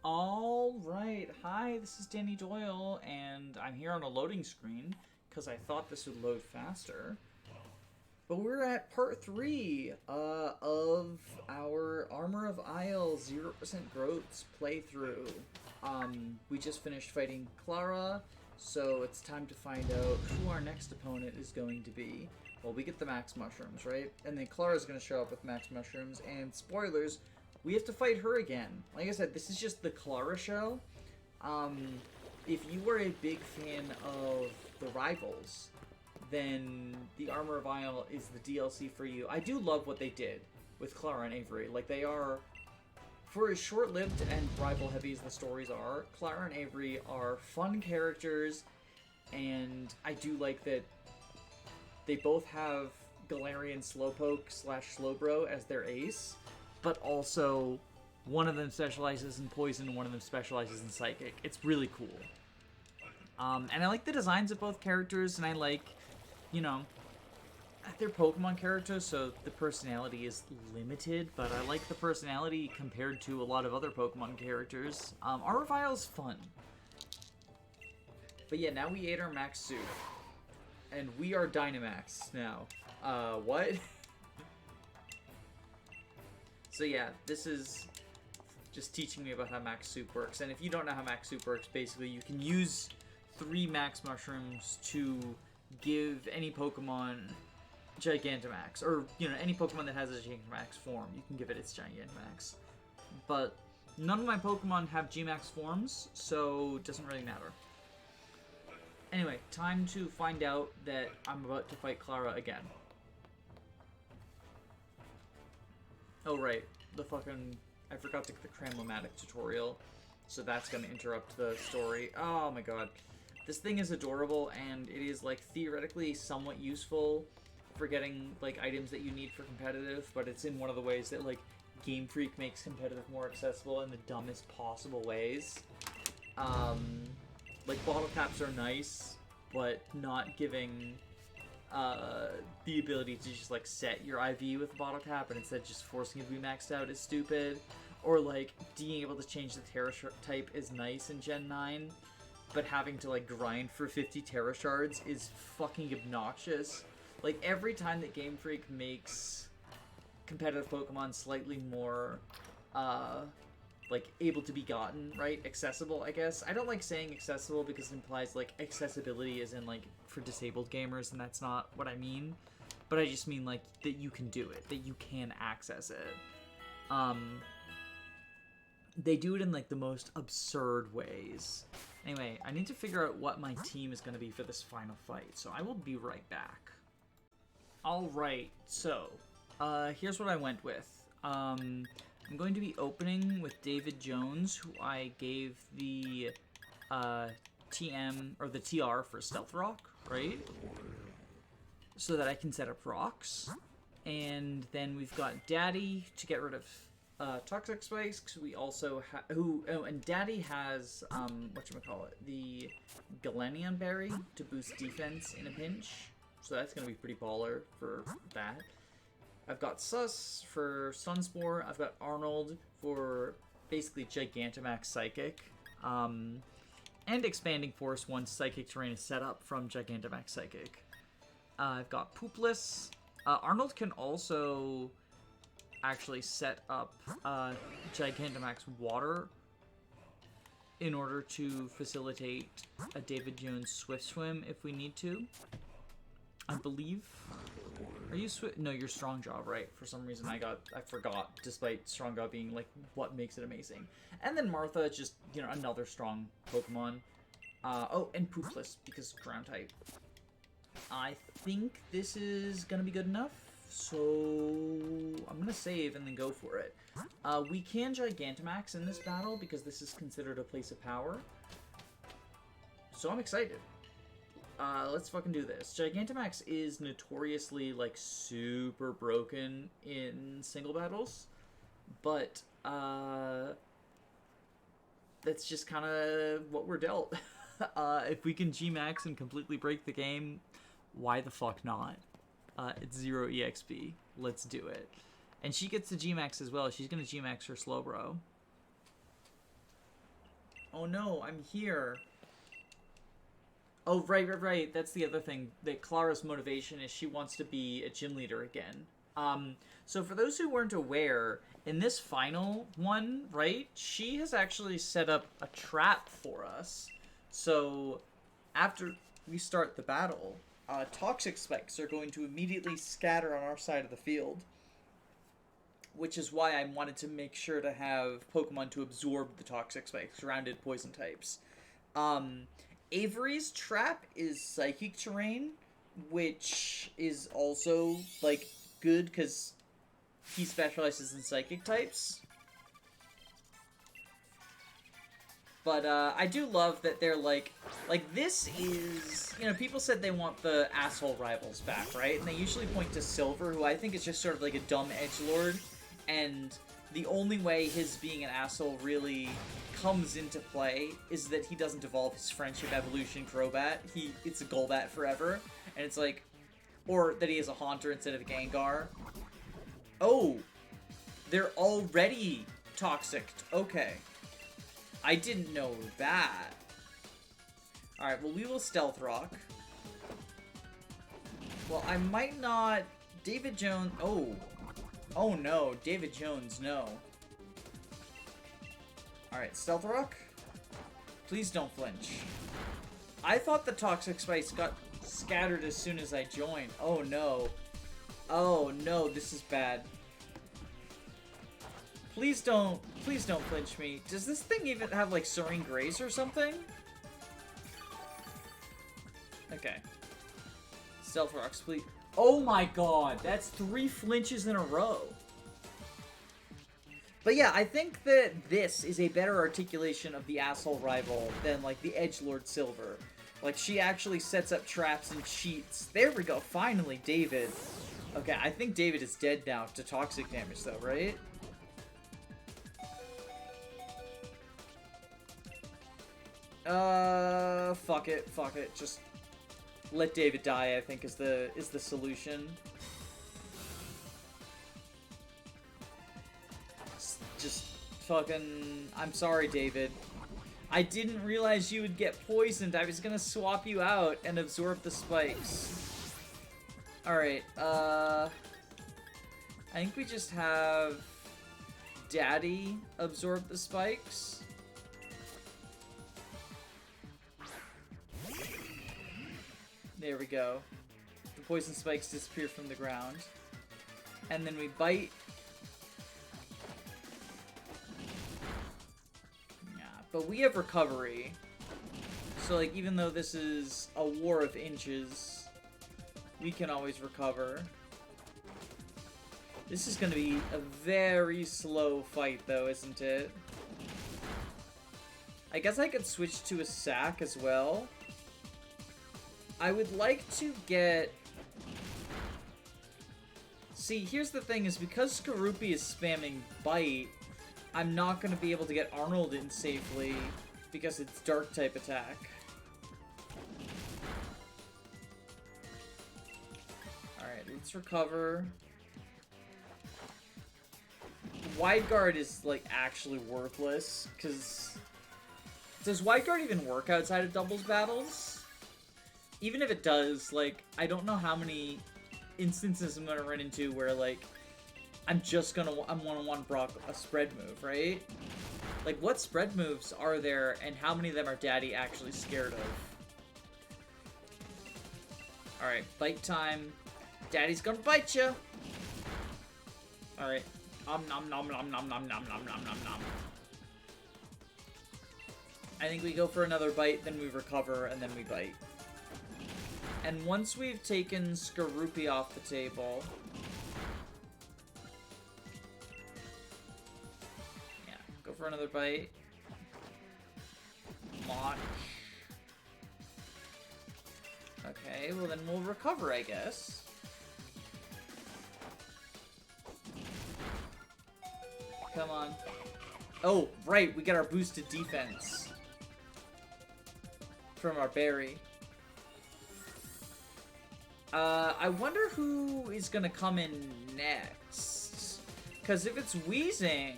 Alright, hi, this is Danny Doyle, and I'm here on a loading screen because I thought this would load faster. But we're at part 3 of our Armor of Isle 0% Growths playthrough. We just finished fighting Klara, so it's time to find out who our next opponent is going to be. Well, we get the max mushrooms, right? And then Klara's going to show up with max mushrooms, and spoilers, we have to fight her again. Like I said, this is just the Klara show. If you are a big fan of the Rivals, then the Armor of Isle is the DLC for you. I do love what they did with Klara and Avery. Like, they are, for as short-lived and rival-heavy as the stories are, Klara and Avery are fun characters, and I do like that they both have Galarian Slowpoke / Slowbro as their ace, but also one of them specializes in poison and one of them specializes in psychic. It's really cool. And I like the designs of both characters, and I like, you know, they're Pokemon characters, so the personality is limited, but I like the personality compared to a lot of other Pokemon characters. Armor of Isle's fun. But yeah, now we ate our max suit. And we are Dynamax now. What? So yeah, this is just teaching me about how max soup works. And if you don't know how max soup works, basically you can use 3 max mushrooms to give any Pokemon Gigantamax. Or, you know, any Pokemon that has a Gigantamax form, you can give it its Gigantamax. But none of my Pokemon have Gmax forms, so it doesn't really matter. Anyway, time to find out that I'm about to fight Klara again. Oh right, I forgot to get the Cramlomatic tutorial, so that's gonna interrupt the story. Oh my god. This thing is adorable, and it is, like, theoretically somewhat useful for getting, like, items that you need for competitive, but it's in one of the ways that, like, Game Freak makes competitive more accessible in the dumbest possible ways. Like, bottle caps are nice, but not giving the ability to just, like, set your IV with a bottle cap and instead just forcing it to be maxed out is stupid. Or, like, being able to change the Terra type is nice in Gen 9, but having to, like, grind for 50 Terra Shards is fucking obnoxious. Like, every time that Game Freak makes competitive Pokemon slightly more, like, able to be gotten, right? Accessible, I guess. I don't like saying accessible because it implies, like, accessibility is in, like, for disabled gamers, and that's not what I mean. But I just mean, like, that you can do it, that you can access it. They do it in, like, the most absurd ways. Anyway, I need to figure out what my team is going to be for this final fight, so I will be right back. Alright, so, here's what I went with. I'm going to be opening with David Jones, who I gave the TM, or the TR for Stealth Rock, right? So that I can set up rocks. And then we've got Daddy to get rid of Toxic Spikes, because we also have, and Daddy has, whatchamacallit, the Galenion Berry to boost defense in a pinch. So that's going to be pretty baller for that. I've got Sus for Sunspore. I've got Arnold for basically Gigantamax Psychic. And Expanding Force once Psychic Terrain is set up from Gigantamax Psychic. I've got Poopless. Arnold can also actually set up Gigantamax Water in order to facilitate a David Jones Swift Swim if we need to. I believe. Are you No, you're Strong Jaw, right? For some reason I forgot, despite Strong Jaw being, like, what makes it amazing. And then Martha, just, you know, another strong Pokemon. Oh, and Poopless, because Ground type. I think this is gonna be good enough, so I'm gonna save and then go for it. We can Gigantamax in this battle, because this is considered a place of power. So I'm excited. Let's fucking do this. Gigantamax is notoriously, like, super broken in single battles, but, that's just kind of what we're dealt. If we can G-Max and completely break the game, why the fuck not? It's 0 EXP. Let's do it. And she gets the G-Max as well. She's gonna G-Max her Slowbro. Oh no, I'm here. Oh, right. That's the other thing. That Klara's motivation is she wants to be a gym leader again. So for those who weren't aware, in this final one, right, she has actually set up a trap for us. So after we start the battle, toxic spikes are going to immediately scatter on our side of the field. Which is why I wanted to make sure to have Pokemon to absorb the toxic spikes, grounded poison types. Avery's trap is psychic terrain, which is also, like, good because he specializes in psychic types. But I do love that they're like this is, you know, people said they want the asshole rivals back, right? And they usually point to Silver, who I think is just sort of like a dumb edgelord. And the only way his being an asshole really comes into play is that he doesn't evolve his friendship evolution Crobat. It's a Golbat forever. And it's like, or that he is a Haunter instead of a Gengar. Oh, they're already toxic. Okay. I didn't know that. Alright, well, we will Stealth Rock. Well, I might not... David Jones... Oh no, David Jones, no. Alright, Stealth Rock. Please don't flinch. I thought the Toxic Spice got scattered as soon as I joined. Oh no. Oh no, this is bad. Please don't flinch me. Does this thing even have like Serene Grace or something? Okay. Stealth Rocks, please. Oh my god, that's 3 flinches in a row. But yeah, I think that this is a better articulation of the asshole rival than like the edgelord Silver. Like, she actually sets up traps and cheats. There we go, finally, David. Okay, I think David is dead now to toxic damage though, right? Fuck it. Just let David die, I think, is the solution. Just fucking... I'm sorry, David. I didn't realize you would get poisoned. I was gonna swap you out and absorb the spikes. Alright, I think we just have Daddy absorb the spikes. There we go. The poison spikes disappear from the ground. And then we bite. Yeah, but we have recovery. So, like, even though this is a war of inches, we can always recover. This is gonna be a very slow fight, though, isn't it? I guess I could switch to a sack as well. I would like to get... See, here's the thing, is because Skorupi is spamming Bite, I'm not going to be able to get Arnold in safely because it's Dark-type attack. Alright, let's recover. Wide Guard is, like, actually worthless, because... Does Wide Guard even work outside of doubles battles? Even if it does, like, I don't know how many instances I'm gonna run into where, like, I'm one-on-one Brock a spread move, right? Like, what spread moves are there, and how many of them are Daddy actually scared of? Alright, bite time. Daddy's gonna bite you! Alright. Nom nom nom nom nom nom nom nom nom nom. I think we go for another bite, then we recover, and then we bite. And once we've taken Skorupi off the table... Yeah, go for another bite. Launch. Okay, well then we'll recover, I guess. Come on. Oh, right, we got our boosted defense. From our berry. I wonder who is gonna come in next. Because if it's Weezing,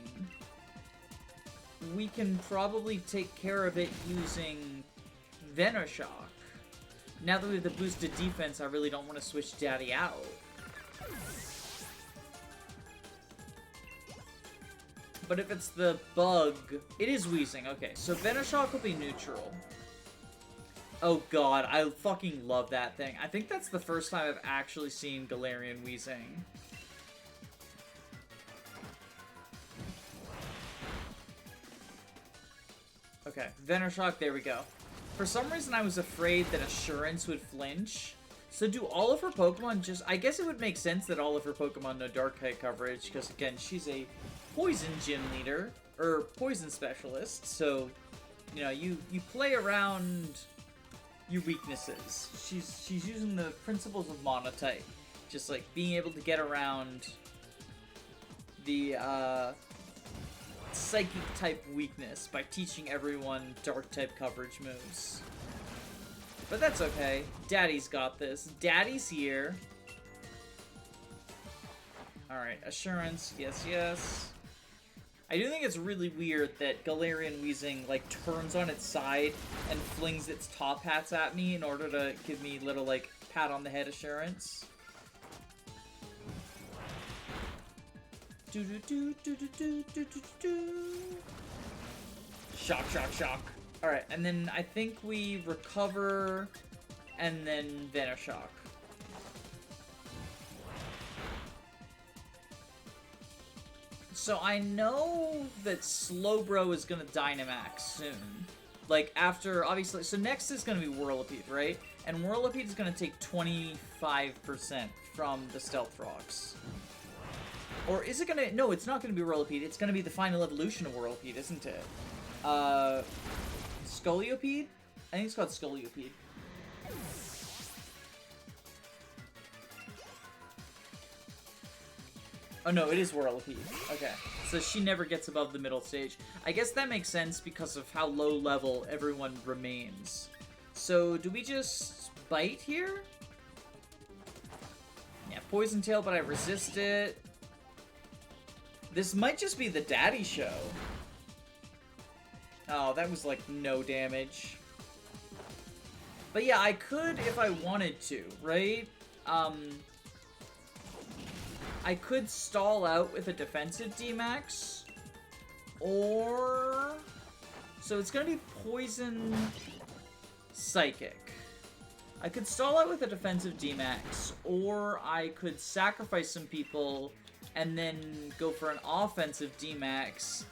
we can probably take care of it using Venoshock. Now that we have the boosted defense, I really don't want to switch Daddy out. But if it's the bug, it is wheezing. Okay, so Venoshock will be neutral. Oh god, I fucking love that thing. I think that's the first time I've actually seen Galarian wheezing. Okay, Venoshock, there we go. For some reason I was afraid that Assurance would flinch. So do all of her Pokemon just... I guess it would make sense that all of her Pokemon know Dark-type coverage, because again, she's a Poison Gym Leader, or Poison Specialist, so, you know, you play around your weaknesses. She's using the principles of Monotype, just like being able to get around the Psychic type weakness by teaching everyone Dark type coverage moves. But that's okay. Daddy's got this. Daddy's here. Alright, Assurance. Yes, yes. I do think it's really weird that Galarian Weezing, like, turns on its side and flings its top hats at me in order to give me little, like, pat on the head assurance. Shock, shock, shock. Alright, and then I think we recover and then Venoshock. So I know that Slowbro is gonna Dynamax soon. Like, after, obviously, so next is gonna be Whirlipede, right? And Whirlipede is gonna take 25% from the Stealth Rocks. Or is it gonna... No, it's not gonna be Whirlipede. It's gonna be the final evolution of Whirlipede, isn't it? Scolipede? I think it's called Scolipede. Oh no, it is Whirlipede. Okay. So she never gets above the middle stage. I guess that makes sense because of how low level everyone remains. So, do we just bite here? Yeah, Poison Tail, but I resist it. This might just be the Daddy Show. Oh, that was like no damage. But yeah, I could if I wanted to, right? I could stall out with a defensive D-Max. Or... So it's gonna be Poison Psychic. I could stall out with a defensive D-Max, or I could sacrifice some people and then go for an offensive D-Max,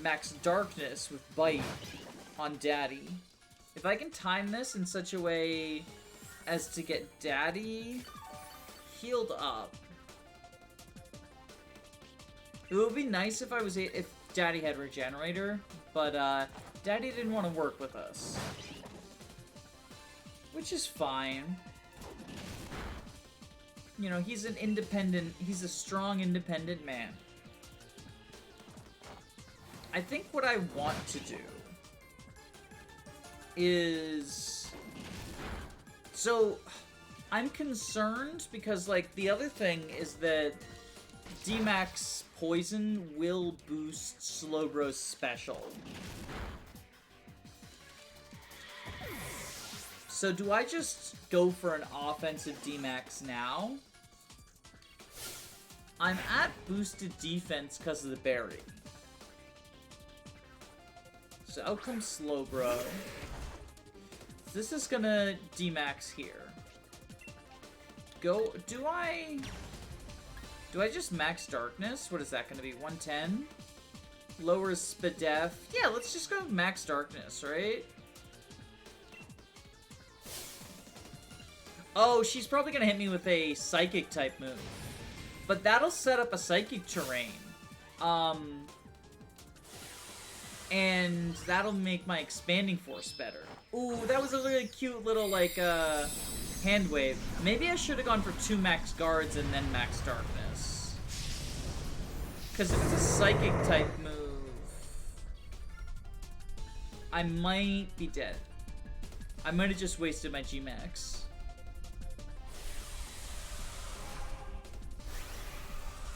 Max Darkness with Bite on Daddy. If I can time this in such a way as to get Daddy healed up. It would be nice if if Daddy had Regenerator, but Daddy didn't want to work with us. Which is fine. You know, he's a strong, independent man. I think what I want to do is... So, I'm concerned because, like, the other thing is that D-Max Poison will boost Slowbro's special. So do I just go for an offensive D-Max now? I'm at boosted defense because of the berry. So out comes Slowbro. This is gonna D-Max here. Do I just Max Darkness? What is that gonna be, 110? Lowers Spadef. Yeah, let's just go Max Darkness, right? Oh, she's probably gonna hit me with a Psychic type move. But that'll set up a Psychic terrain. And that'll make my Expanding Force better. Ooh, that was a really cute little, like, hand wave. Maybe I should have gone for 2 Max Guards and then Max Darkness. Because if it's a Psychic type move, I might be dead. I might have just wasted my G-Max.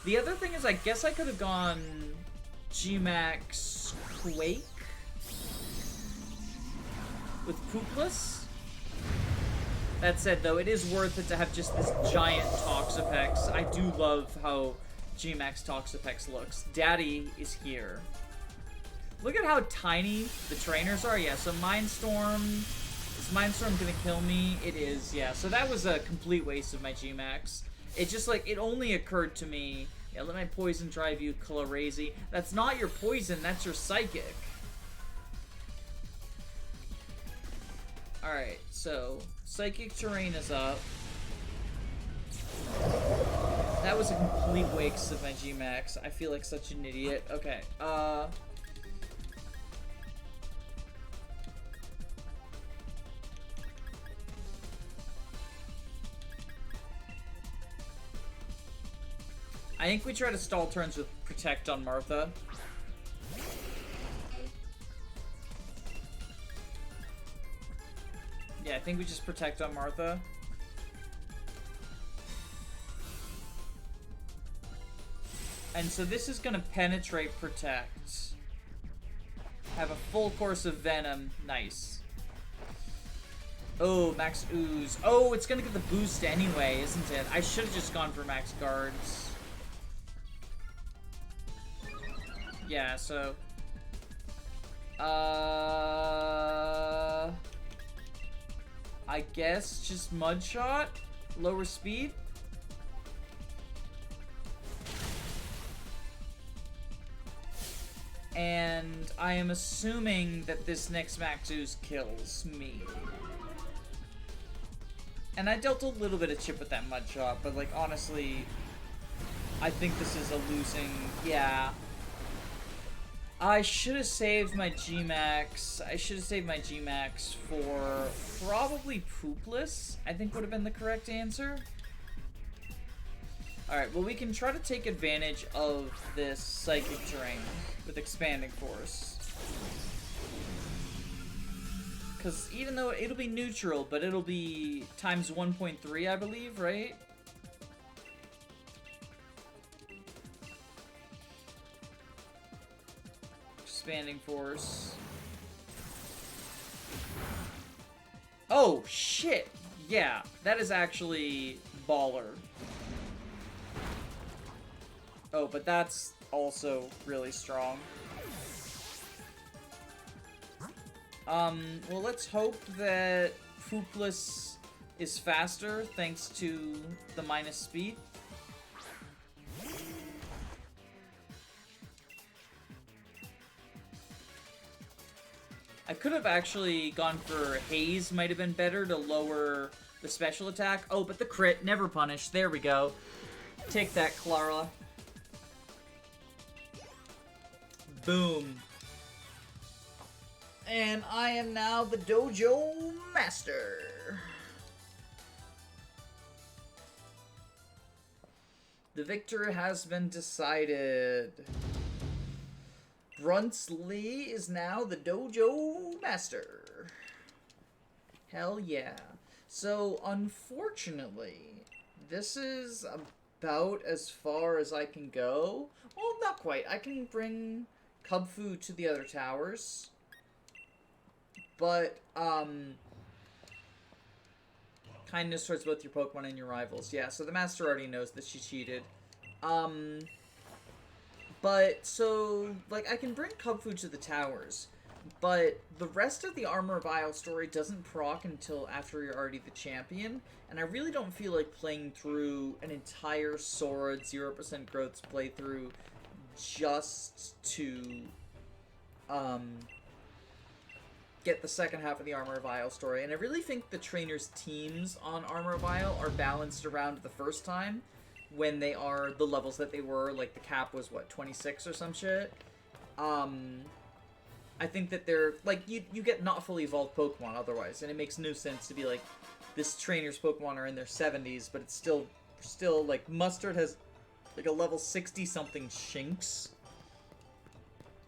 The other thing is, I guess I could have gone G-Max Quake with Poopless. That said, though, it is worth it to have just this giant Toxapex. I do love how G-Max Toxapex looks. Daddy is here. Look at how tiny the trainers are. Yeah, so Mindstorm. Is Mindstorm gonna kill me? It is, yeah. So that was a complete waste of my G-Max. It just, like, it only occurred to me, yeah, let my poison drive you, Klara. That's not your poison, that's your psychic. Alright, so Psychic Terrain is up. That was a complete waste of my G-Max. I feel like such an idiot. Okay, I think we try to stall turns with Protect on Martha. Yeah, I think we just Protect on Martha. And so this is gonna Penetrate Protect. Have a full course of Venom. Nice. Oh, Max Ooze. Oh, it's gonna get the boost anyway, isn't it? I should have just gone for Max Guards. Yeah, so... I guess just Mud Shot? Lower speed? And I am assuming that this next Max Ooze kills me. And I dealt a little bit of chip with that Mud Shot, but like honestly, I think this is a losing... Yeah. I should have saved my G-Max. I should have saved my G-Max for probably Poopless, I think would have been the correct answer. Alright, well we can try to take advantage of this Psychic Terrain with Expanding Force. Because even though it'll be neutral, but it'll be times 1.3, I believe, right? Expanding Force. Oh, shit! Yeah, that is actually baller. Oh, but that's also really strong. Well, let's hope that Poopless is faster thanks to the minus speed. I could have actually gone for Haze, might have been better to lower the special attack. Oh, but the crit, never punish. There we go. Take that, Klara. Boom. And I am now the Dojo Master. The victor has been decided. Bruntsley is now the Dojo Master. Hell yeah. So, unfortunately, this is about as far as I can go. Well, not quite. I can bring Cubfu to the other towers. But, kindness towards both your Pokemon and your rivals. Yeah, so the Master already knows that she cheated. But, so, like, I can bring Cubfu to the towers, but the rest of the Armor Vial story doesn't proc until after you're already the champion, and I really don't feel like playing through an entire Sword 0% growths playthrough just to, get the second half of the Armor Vial story. And I really think the trainers' teams on Armor Vial are balanced around the first time, when they are the levels that they were. Like, the cap was, what, 26 or some shit? I think that they're, like, you get not fully evolved Pokemon otherwise, and it makes no sense to be like, this trainer's Pokemon are in their 70s, but it's still, like, Mustard has, like, a level 60-something Shinx.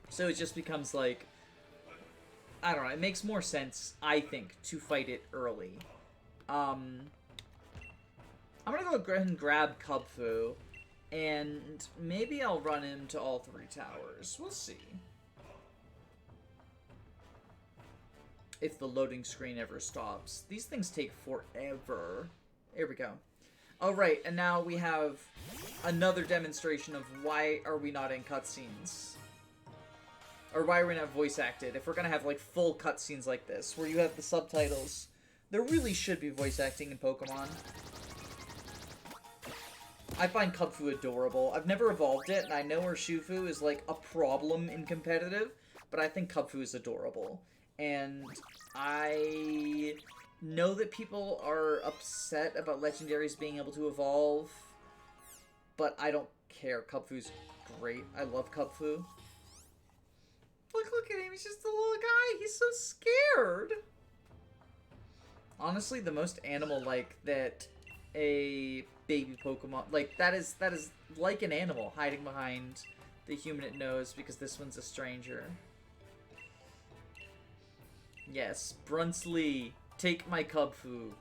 So it just becomes, like, I don't know, it makes more sense, I think, to fight it early. I'm gonna go ahead and grab Cubfu, and maybe I'll run into all three towers. We'll see. if the loading screen ever stops. These things take forever. Here we go. All right, and now we have another demonstration of why are we not in cutscenes. Or why are we not voice acted? If we're gonna have like full cutscenes like this, where you have the subtitles, there really should be voice acting in Pokemon. I find Kubfu adorable. I've never evolved it, and I know Urshifu is like a problem in competitive, but I think Kubfu is adorable. And I know that people are upset about legendaries being able to evolve, but I don't care. Kubfu's great. I love Kubfu. Look at him. He's just a little guy. He's so scared. Honestly, the most animal-like that a baby Pokemon... Like, that is like an animal hiding behind the human it knows because this one's a stranger. Yes, Brunsley, take my Kubfu.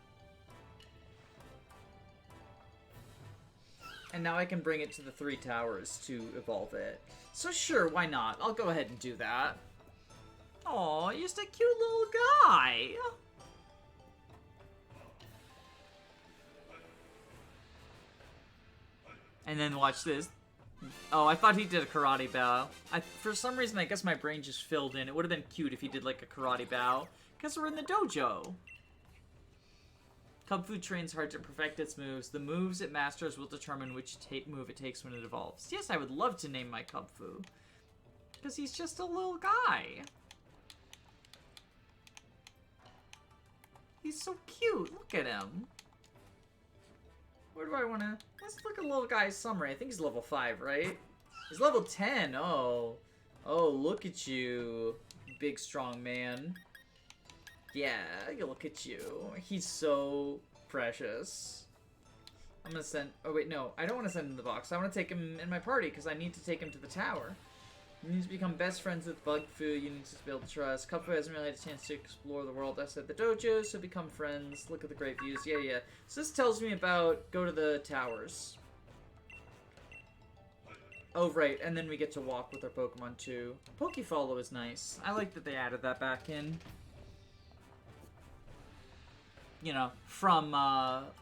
And now I can bring it to the 3 towers to evolve it. So sure, why not? I'll go ahead and do that. Aw, you're just a cute little guy. And then watch this. Oh, I thought he did a karate bow. For some reason, I guess my brain just filled in. It would have been cute if he did like a karate bow. Because we're in the dojo. Kubfu trains hard to perfect its moves. The moves it masters will determine which move it takes when it evolves. Yes, I would love to name my Kubfu. Because he's just a little guy. He's so cute. Look at him. Where do I want to... Let's look at little guy's summary. I think he's level 5, right? He's level 10. Oh. Oh, look at you. Big, strong man. Yeah, look at you. He's so precious. I'm gonna send... Oh, wait, no. I don't want to send him in the box. I want to take him in my party because I need to take him to the tower. You need to become best friends with Bugfu. You need to build trust. Kubfu hasn't really had a chance to explore the world outside the dojo, so become friends. Look at the great views. Yeah. So this tells me about go to the towers. Oh, right. And then we get to walk with our Pokemon, too. Pokefollow is nice. I like that they added that back in. You know, from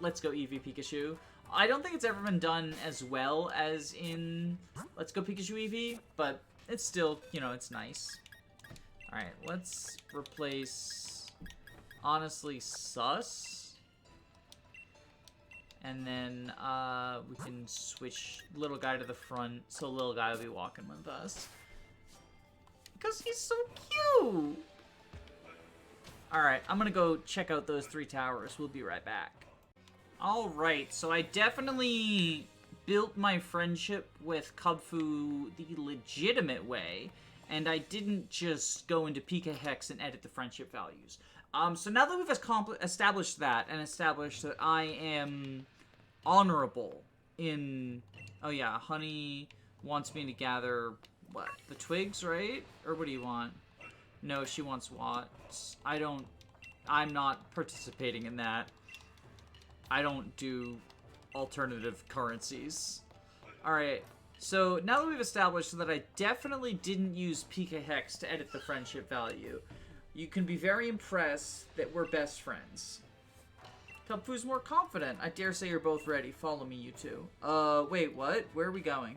Let's Go Eevee Pikachu. I don't think it's ever been done as well as in Let's Go Pikachu Eevee, but it's still, you know, it's nice. Alright, let's replace, honestly, Sus. And then we can switch little guy to the front, so little guy will be walking with us. Because he's so cute! Alright, I'm gonna go check out those 3 towers. We'll be right back. Alright, so I definitely built my friendship with Kubfu the legitimate way, and I didn't just go into PK Hex and edit the friendship values. So now that we've established that, and established that I am honorable in... Oh yeah, Honey wants me to gather, what, the twigs, right? Or what do you want? No, she wants Watts. I'm not participating in that. I don't do alternative currencies. Alright, so now that we've established that I definitely didn't use PK Hex to edit the friendship value, you can be very impressed that we're best friends. Kubfu's more confident. I dare say you're both ready. Follow me, you two. Wait, what? Where are we going?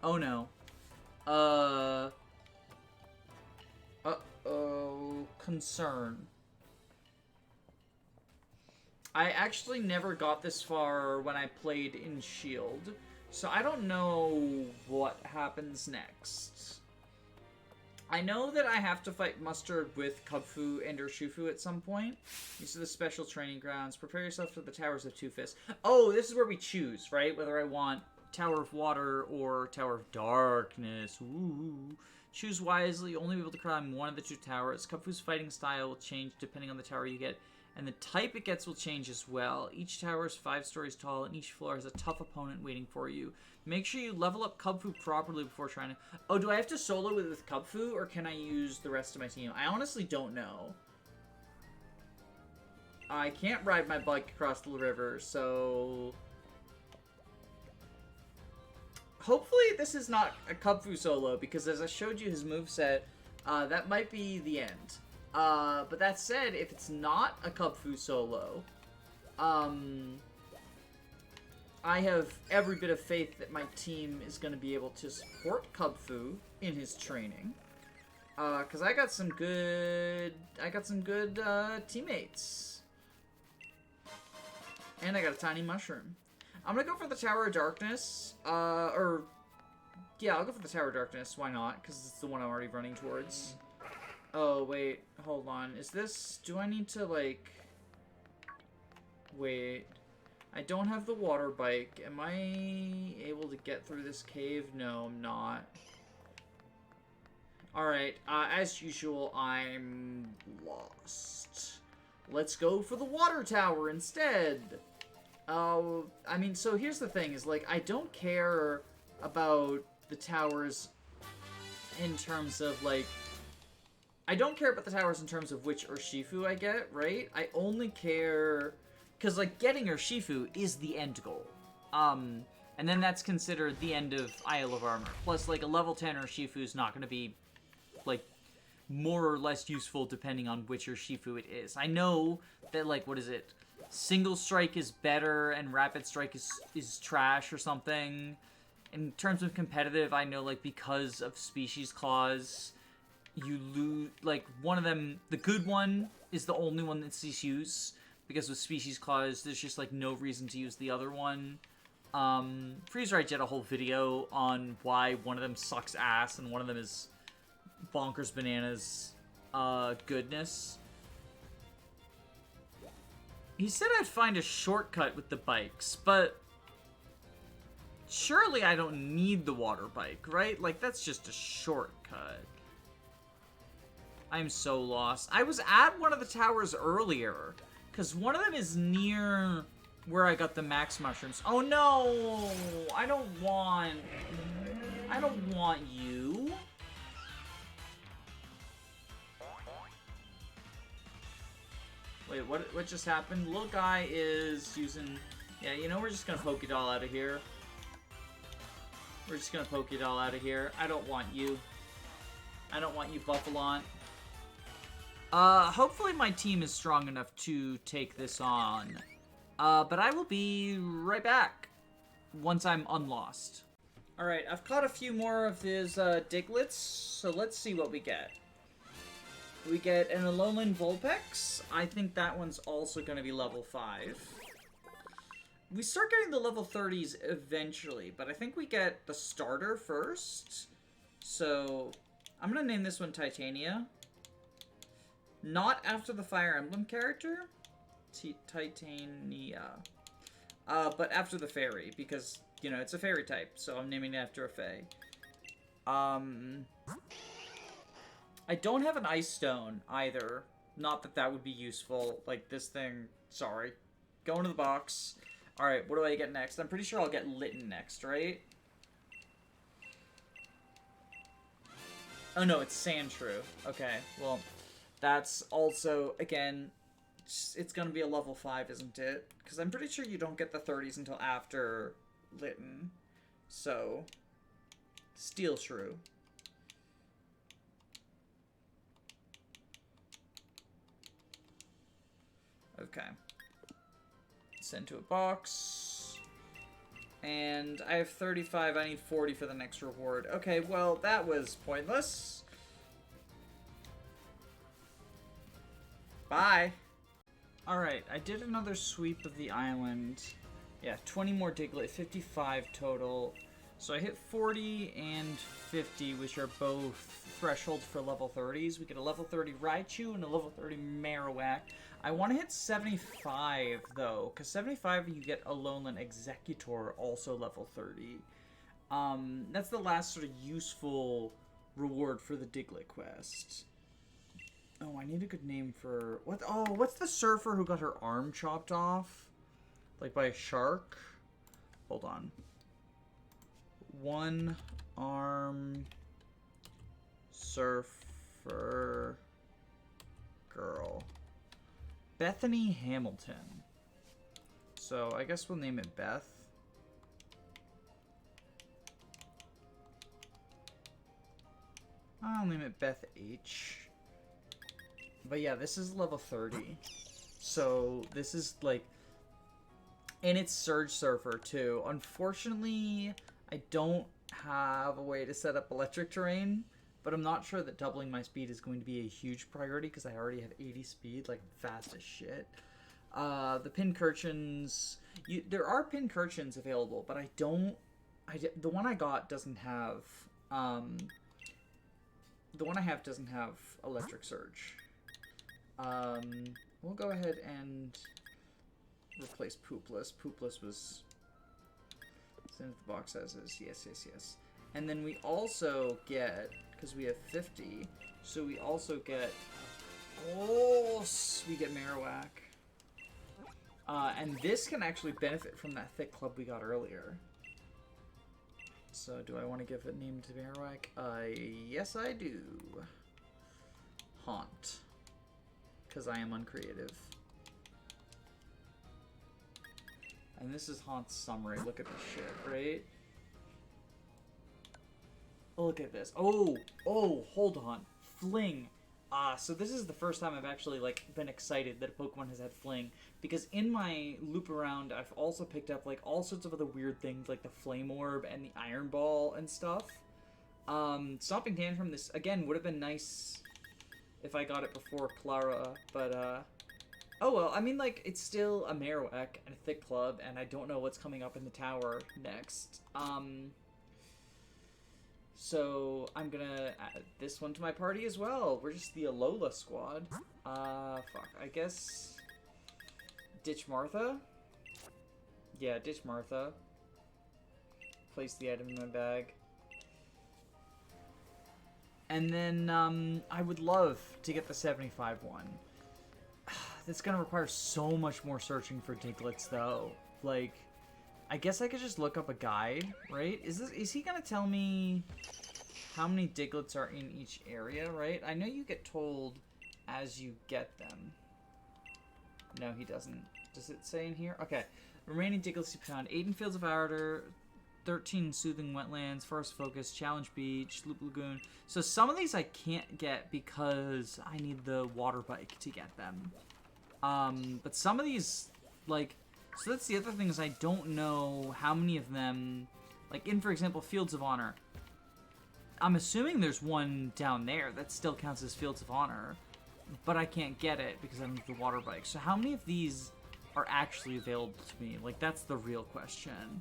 Oh, no. Uh-oh. Concern. I actually never got this far when I played in Shield, so I don't know what happens next. I know that I have to fight Mustard with Kubfu and Urshifu at some point. These are the special training grounds. Prepare yourself for the Towers of Two Fists. Oh, this is where we choose, right? Whether I want Tower of Water or Tower of Darkness. Ooh. Choose wisely. You'll only be able to climb one of the 2 towers. Kubfu's fighting style will change depending on the tower you get, and the type it gets will change as well. Each tower is 5 stories tall, and each floor has a tough opponent waiting for you. Make sure you level up Kubfu properly before trying to... Oh, do I have to solo with Kubfu, or can I use the rest of my team? I honestly don't know. I can't ride my bike across the river, so... Hopefully this is not a Kubfu solo, because as I showed you his moveset, that might be the end. But that said, if it's not a Kubfu solo, I have every bit of faith that my team is going to be able to support Kubfu in his training. Because I got some good teammates. And I got a tiny mushroom. I'm going to go for the Tower of Darkness. Yeah, I'll go for the Tower of Darkness. Why not? Because it's the one I'm already running towards. Oh, wait. Hold on. Is this... Do I need to, like... Wait. I don't have the water bike. Am I able to get through this cave? No, I'm not. Alright. As usual, I'm lost. Let's go for the water tower instead. I mean, so here's the thing. Is, like, I don't care about the towers in terms of, like... I don't care about the towers in terms of which Urshifu I get, right? I only care... Because, like, getting Urshifu is the end goal. And then that's considered the end of Isle of Armor. Plus, like, a level 10 Urshifu is not going to be, like, more or less useful depending on which Urshifu it is. I know that, like, what is it? Single Strike is better and Rapid Strike is trash or something. In terms of competitive, I know, like, because of Species Clause... You lose, like, one of them, the good one is the only one that's use, because with Species Clause, there's just, like, no reason to use the other one. Freeze-Ride did a whole video on why one of them sucks ass, and one of them is bonkers bananas, goodness. He said I'd find a shortcut with the bikes, but surely I don't need the water bike, right? Like, that's just a shortcut. I'm so lost. I was at one of the towers earlier, because one of them is near where I got the max mushrooms. Oh no! I don't want you. Wait, what just happened? Little guy is using... Yeah, you know, we're just gonna poke it all out of here. We're just gonna poke it all out of here. I don't want you. I don't want you, Buffalon. Hopefully my team is strong enough to take this on. But I will be right back once I'm unlost. Alright, I've caught a few more of his, Diglets, so let's see what we get. We get an Alolan Vulpix. I think that one's also going to be level 5. We start getting the level 30s eventually, but I think we get the starter first. So, I'm going to name this one Titania. Not after the Fire Emblem character, Titania, but after the fairy, because, you know, it's a fairy type, so I'm naming it after a fae. I don't have an Ice Stone, either. Not that that would be useful. Like, this thing, sorry. Go into the box. Alright, what do I get next? I'm pretty sure I'll get Litten next, right? Oh no, it's Sandshrew. Okay, well... That's also, again, it's going to be a level 5, isn't it? Because I'm pretty sure you don't get the 30s until after Litten. So, Steel Shrew. Okay. Send to a box. And I have 35, I need 40 for the next reward. Okay, well, that was pointless. Bye! Alright, I did another sweep of the island. Yeah, 20 more Diglett, 55 total. So I hit 40 and 50, which are both thresholds for level 30s. We get a level 30 Raichu and a level 30 Marowak. I want to hit 75, though, because 75 you get Alolan Executor, also level 30. That's the last sort of useful reward for the Diglett quest. Oh, I need a good name for... What? Oh, what's the surfer who got her arm chopped off? Like by a shark? Hold on. One arm surfer girl. Bethany Hamilton. So, I guess we'll name it Beth. I'll name it Beth H. But yeah, this is level 30. So this is like... And it's Surge Surfer too. Unfortunately, I don't have a way to set up electric terrain. But I'm not sure that doubling my speed is going to be a huge priority because I already have 80 speed, like fast as shit. The Pincurchins... there are Pincurchins available, but I don't... the one I got doesn't have... the one I have doesn't have Electric Surge. We'll go ahead and replace Poopless. Poopless was sent to the box as is. Yes, yes, yes. And then we also get, because we have 50, so we also get, we get Marowak. And this can actually benefit from that thick club we got earlier. So do I want to give a name to Marowak? Yes I do. Haunt. Because I am uncreative. And this is Haunt's summary. Look at this shit, right? Look at this. Oh, hold on. Fling. So this is the first time I've actually, like, been excited that a Pokemon has had Fling. Because in my loop around, I've also picked up, like, all sorts of other weird things, like the Flame Orb and the Iron Ball and stuff. Stomping Tantrum, this, again, would have been nice if I got it before Klara, but, oh well, I mean, like, it's still a Marowak and a Thick Club, and I don't know what's coming up in the tower next. So I'm gonna add this one to my party as well. We're just the Alola squad. Fuck, I guess... Ditch Martha? Yeah, Ditch Martha. Place the item in my bag. And then, I would love to get the 75 one. That's gonna require so much more searching for Diglets, though. Like, I guess I could just look up a guide, right? Is he gonna tell me how many Diglets are in each area, right? I know you get told as you get them. No, he doesn't. Does it say in here? Okay. Remaining Diglets to be found. 8 in Fields of Outer, 13 Soothing Wetlands, Forest Focus, Challenge Beach, Loop Lagoon. So some of these I can't get because I need the water bike to get them. But some of these, like... So that's the other thing is I don't know how many of them... Like, in, for example, Fields of Honor. I'm assuming there's one down there that still counts as Fields of Honor. But I can't get it because I don't have the water bike. So how many of these are actually available to me? Like, that's the real question.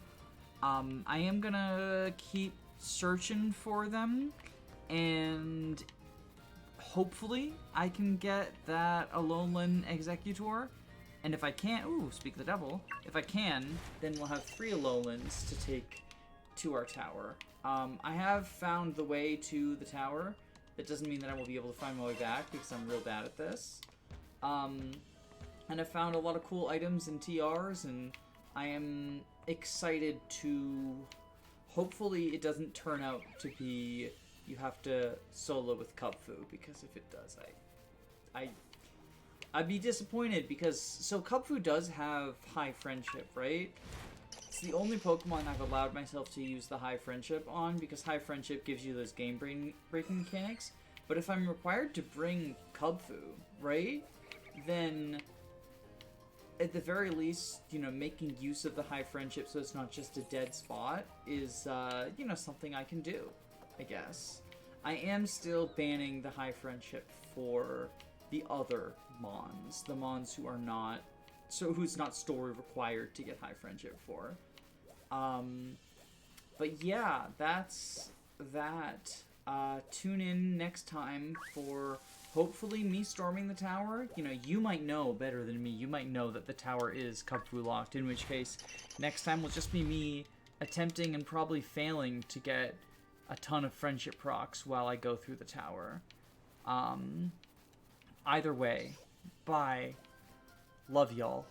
I am gonna keep searching for them. And hopefully I can get that Alolan Executor. And if I can't, ooh, speak the devil. If I can, then we'll have 3 Alolans to take to our tower. I have found the way to the tower. That doesn't mean that I will be able to find my way back because I'm real bad at this. And I've found a lot of cool items and TRs, and I am excited to... Hopefully it doesn't turn out to be you have to solo with Kubfu, because if it does, I'd be disappointed because... So Kubfu does have high friendship, right? It's the only Pokemon I've allowed myself to use the high friendship on because high friendship gives you those game-breaking mechanics. But if I'm required to bring Kubfu, right, then at the very least, you know, making use of the high friendship so it's not just a dead spot is, you know, something I can do, I guess. I am still banning the high friendship for the other Mons, the Mons who are not... So who's not story required to get high friendship for. But yeah, that's that. Tune in next time for hopefully me storming the tower. You know, you might know better than me. You might know that the tower is Kubfu locked, in which case next time will just be me attempting and probably failing to get a ton of friendship procs while I go through the tower. Either way, bye. Love y'all.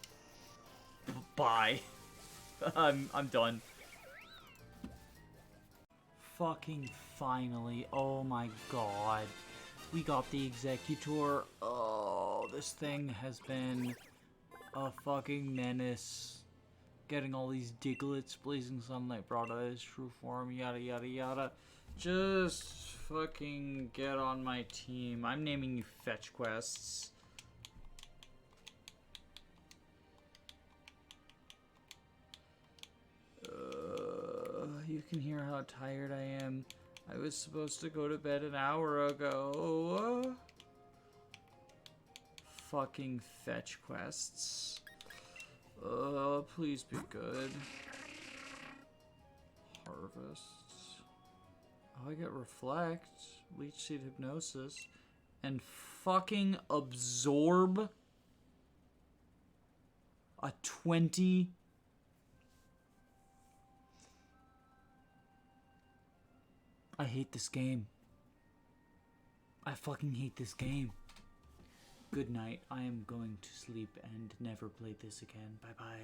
Bye. I'm done. Fucking finally. Oh my god. We got the Executor. Oh, this thing has been a fucking menace. Getting all these Diglets, Blazing Sunlight brought out his true form, yada yada yada. Just fucking get on my team. I'm naming you fetch quests. You can hear how tired I am. I was supposed to go to bed an hour ago. Fucking fetch quests. Please be good. Harvest. Oh, I get Reflect, Leech Seed Hypnosis, and fucking Absorb a 20. I hate this game. I fucking hate this game. Good night. I am going to sleep and never play this again. Bye bye.